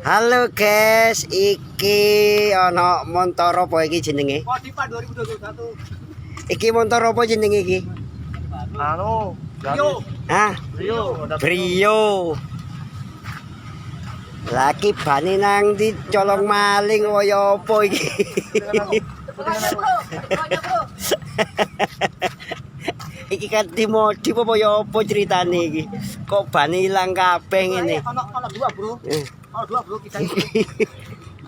Halo guys, iki ana montor apa iki jenenge? Kodipa 2021. Iki montor apa jenenge iki? Anu, Hah? Brio. Brio. Laki bane nang di colong maling kaya apa iki? Iki kan dimodif apa ya apa ceritane iki? Kok bane ilang kabeh ngene? Ono dua, Bro. Ono dua, Bro, kita itu.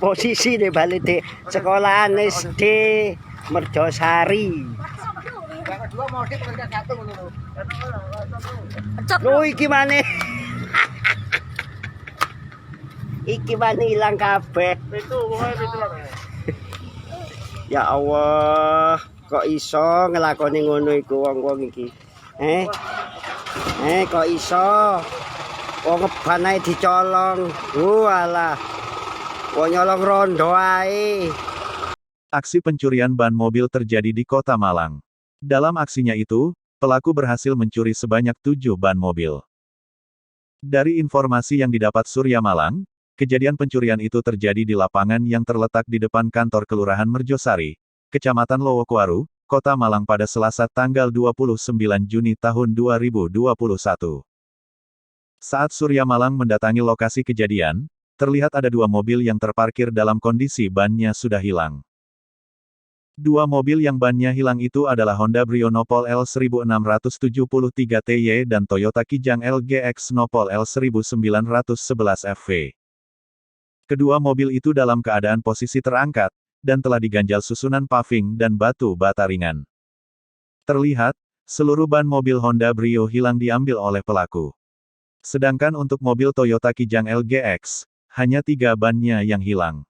Posisi deh balik deh sekolahan SD Merjosari. Yang kedua modif pekerjaan satu ngono. Lho iki maneh. Iki maneh ilang kabeh. Itu lah. Ya Allah, kok iso ngelakoni ngono iku wong-wong iki. Kok iso? Wong ngeban ae dicolong. Walah. Wong nyolong rondo ae. Aksi pencurian ban mobil terjadi di Kota Malang. Dalam aksinya itu, pelaku berhasil mencuri sebanyak 7 ban mobil. Dari informasi yang didapat Surya Malang, kejadian pencurian itu terjadi di lapangan yang terletak di depan kantor Kelurahan Merjosari, Kecamatan Lowokwaru, Kota Malang pada Selasa tanggal 29 Juni tahun 2021. Saat Surya Malang mendatangi lokasi kejadian, terlihat ada 2 mobil yang terparkir dalam kondisi bannya sudah hilang. 2 mobil yang bannya hilang itu adalah Honda Brio Nopol L1673 TY dan Toyota Kijang LGX Nopol L1911 FV. Kedua mobil itu dalam keadaan posisi terangkat, dan telah diganjal susunan paving dan batu bata ringan. Terlihat, seluruh ban mobil Honda Brio hilang diambil oleh pelaku. Sedangkan untuk mobil Toyota Kijang LGX, hanya 3 bannya yang hilang.